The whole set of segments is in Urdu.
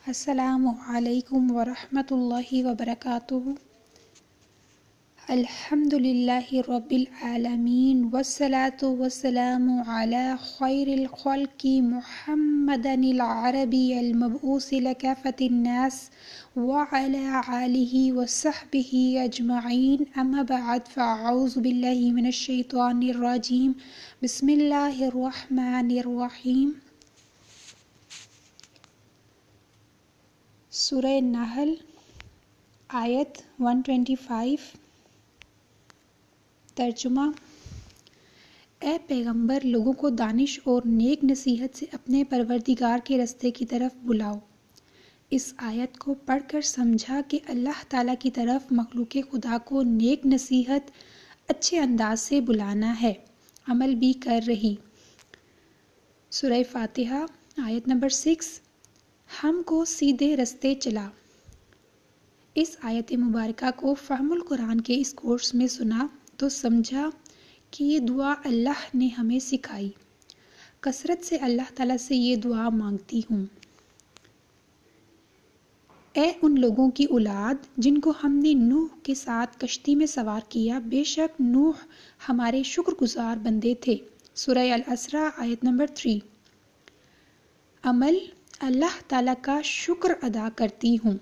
السلام علیکم ورحمۃ اللہ وبرکاتہ۔ الحمد للہ رب العالمین والصلاة والسلام علی خیر الخلق محمد العربی المبعوث لکافۃ الناس وعلی آلہ وصحبہ اجمعین، اما بعد فاعوذ باللہ من الشیطان الرجیم، بسم اللہ الرحمن الرحیم۔ سورہ نحل آیت 125۔ ترجمہ: اے پیغمبر، لوگوں کو دانش اور نیک نصیحت سے اپنے پروردگار کے رستے کی طرف بلاؤ۔ اس آیت کو پڑھ کر سمجھا کہ اللہ تعالیٰ کی طرف مخلوق خدا کو نیک نصیحت اچھے انداز سے بلانا ہے، عمل بھی کر رہی۔ سورہ فاتحہ آیت نمبر 6، ہم کو سیدھے رستے چلا۔ اس آیت مبارکہ کو فہم القرآن کے اس کورس میں سنا تو سمجھا کہ یہ دعا اللہ نے ہمیں سکھائی۔ کثرت سے اللہ تعالیٰ سے یہ دعا مانگتی ہوں: اے ان لوگوں کی اولاد جن کو ہم نے نوح کے ساتھ کشتی میں سوار کیا، بے شک نوح ہمارے شکر گزار بندے تھے۔ سورہ الاسراء آیت نمبر 3۔ عمل: اللہ تعالیٰ کا شکر ادا کرتی ہوں۔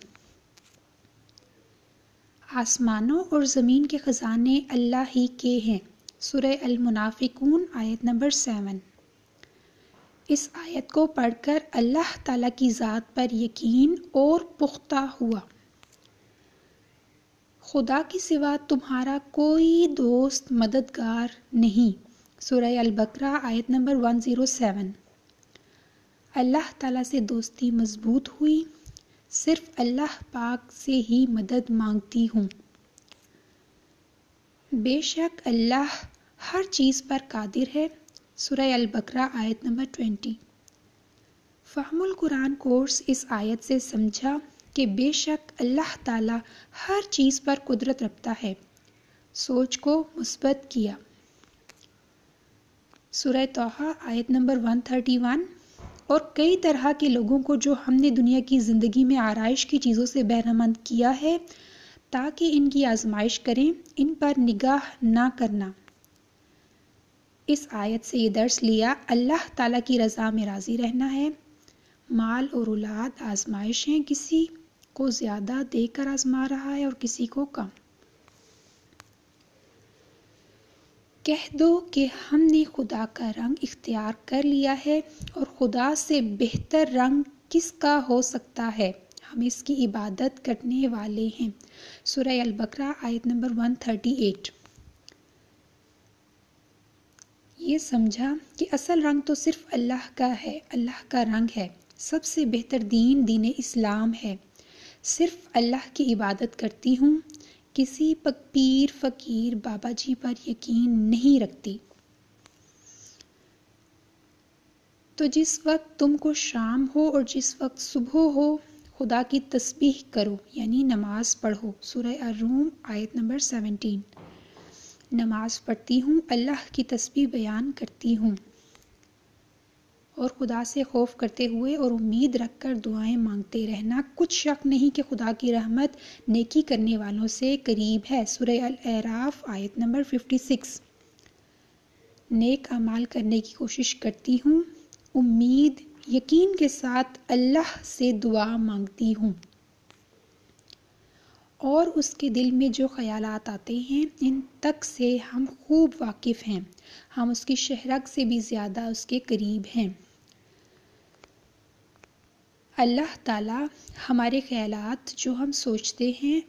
آسمانوں اور زمین کے خزانے اللہ ہی کے ہیں۔ سورہ المنافقون آیت نمبر 7۔ اس آیت کو پڑھ کر اللہ تعالیٰ کی ذات پر یقین اور پختہ ہوا۔ خدا کے سوا تمہارا کوئی دوست مددگار نہیں۔ سورہ البقرہ آیت نمبر 107۔ اللہ تعالیٰ سے دوستی مضبوط ہوئی، صرف اللہ پاک سے ہی مدد مانگتی ہوں۔ بے شک اللہ ہر چیز پر قادر ہے۔ سورہ البقرہ آیت نمبر 20۔ فہم القرآن کورس اس آیت سے سمجھا کہ بے شک اللہ تعالیٰ ہر چیز پر قدرت رکھتا ہے، سوچ کو مثبت کیا۔ سورہ طٰہٰ آیت نمبر 131۔ اور کئی طرح کے لوگوں کو جو ہم نے دنیا کی زندگی میں آرائش کی چیزوں سے بہرہ مند کیا ہے تاکہ ان کی آزمائش کریں، ان پر نگاہ نہ کرنا۔ اس آیت سے یہ درس لیا: اللہ تعالیٰ کی رضا میں راضی رہنا ہے۔ مال اور اولاد آزمائش ہیں، کسی کو زیادہ دے کر آزما رہا ہے اور کسی کو کم۔ کہہ دو کہ ہم نے خدا کا رنگ اختیار کر لیا ہے، اور خدا سے بہتر رنگ کس کا ہو سکتا ہے، ہم اس کی عبادت کرنے والے ہیں۔ سورہ البقرہ آیت نمبر 138۔ یہ سمجھا کہ اصل رنگ تو صرف اللہ کا ہے، اللہ کا رنگ ہے۔ سب سے بہتر دین دین اسلام ہے۔ صرف اللہ کی عبادت کرتی ہوں، کسی پیر فقیر بابا جی پر یقین نہیں رکھتی۔ تو جس وقت تم کو شام ہو اور جس وقت صبح ہو، خدا کی تسبیح کرو، یعنی نماز پڑھو۔ سورہ الروم آیت نمبر 17۔ نماز پڑھتی ہوں، اللہ کی تسبیح بیان کرتی ہوں، اور خدا سے خوف کرتے ہوئے اور امید رکھ کر دعائیں مانگتے رہنا۔ کچھ شک نہیں کہ خدا کی رحمت نیکی کرنے والوں سے قریب ہے۔ سورہ الاعراف آیت نمبر 56۔ نیک اعمال کرنے کی کوشش کرتی ہوں، امید یقین کے ساتھ اللہ سے دعا مانگتی ہوں، اور اس کے دل میں جو خیالات آتے ہیں ان تک سے ہم خوب واقف ہیں، ہم اس کی شہرگ سے بھی زیادہ اس کے قریب ہیں۔ اللہ تعالیٰ ہمارے خیالات جو ہم سوچتے ہیں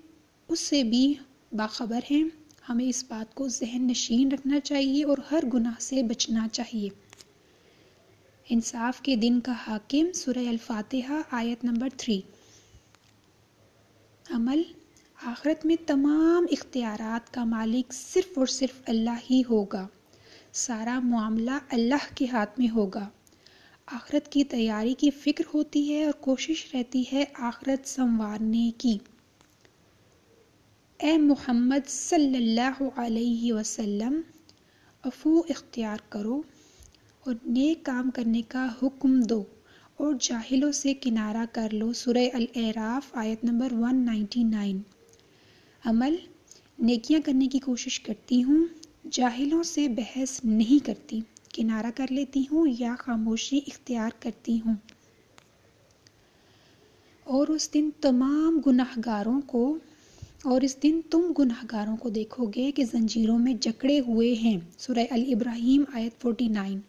اس سے بھی باخبر ہیں، ہمیں اس بات کو ذہن نشین رکھنا چاہیے اور ہر گناہ سے بچنا چاہیے۔ انصاف کے دن کا حاکم، سورہ الفاتحہ آیت نمبر 3۔ عمل: آخرت میں تمام اختیارات کا مالک صرف اور صرف اللہ ہی ہوگا، سارا معاملہ اللہ کے ہاتھ میں ہوگا۔ آخرت کی تیاری کی فکر ہوتی ہے اور کوشش رہتی ہے آخرت سنوارنے کی۔ اے محمد صلی اللہ علیہ وسلم، عفو اختیار کرو اور نیک کام کرنے کا حکم دو، اور جاہلوں سے کنارہ کر لو، سورہ الاعراف آیت نمبر 199۔ عمل، نیکیاں کرنے کی کوشش کرتی ہوں، جاہلوں سے بحث نہیں کرتی، کنارہ کر لیتی ہوں یا خاموشی اختیار کرتی ہوں۔ اور اس دن تم گناہگاروں کو دیکھو گے کہ زنجیروں میں جکڑے ہوئے ہیں، سورہ الابراہیم آیت 49۔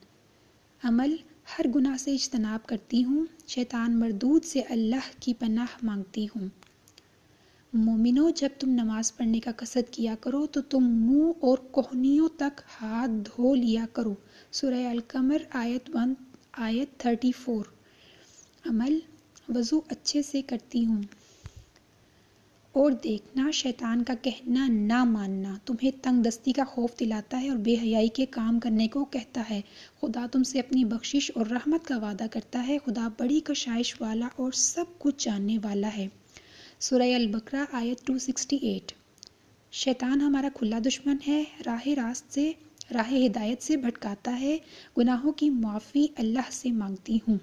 عمل، ہر گناہ سے اجتناب کرتی ہوں، شیطان مردود سے اللہ کی پناہ مانگتی ہوں۔ مومنو، جب تم نماز پڑھنے کا قصد کیا کرو تو تم منہ اور کہنیوں تک ہاتھ دھو لیا کرو، سورہ القمر آیت 34۔ عمل، وضو اچھے سے کرتی ہوں۔ اور دیکھنا، شیطان کا کہنا نہ ماننا تمہیں تنگ دستی کا خوف دلاتا ہے اور بے حیائی کے کام کرنے کو کہتا ہے۔ خدا تم سے اپنی بخشش اور رحمت کا وعدہ کرتا ہے، خدا بڑی بخشش والا اور سب کچھ جاننے والا ہے، سورہ البقرہ آیت 268۔ شیطان ہمارا کھلا دشمن ہے، راہ ہدایت سے بھٹکاتا ہے، گناہوں کی معافی اللہ سے مانگتی ہوں۔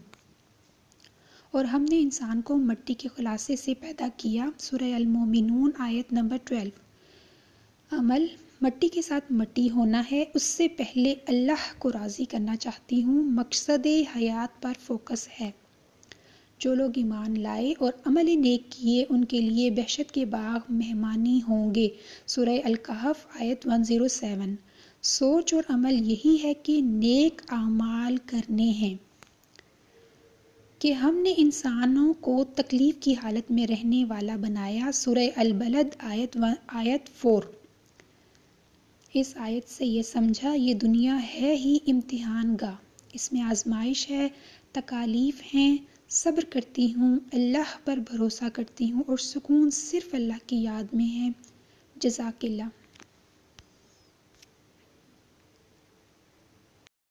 اور ہم نے انسان کو مٹی کے خلاصے سے پیدا کیا، سورہ المومنون آیت نمبر 12۔ عمل، مٹی کے ساتھ مٹی ہونا ہے، اس سے پہلے اللہ کو راضی کرنا چاہتی ہوں، مقصد حیات پر فوکس ہے۔ جو لوگ ایمان لائے اور عمل نیک کیے ان کے لیے بہشت کے باغ مہمانی ہوں گے، سورہ الکہف آیت 107۔ سوچ اور عمل یہی ہے کہ نیک اعمال کرنے ہیں کہ ہم نے انسانوں کو تکلیف کی حالت میں رہنے والا بنایا، سورہ البلد آیت 4۔ اس آیت سے یہ سمجھا، یہ دنیا ہے ہی امتحان گاہ، اس میں آزمائش ہے، تکالیف ہیں، صبر کرتی ہوں، اللہ پر بھروسہ کرتی ہوں اور سکون صرف اللہ کی یاد میں ہے۔ جزاک اللہ۔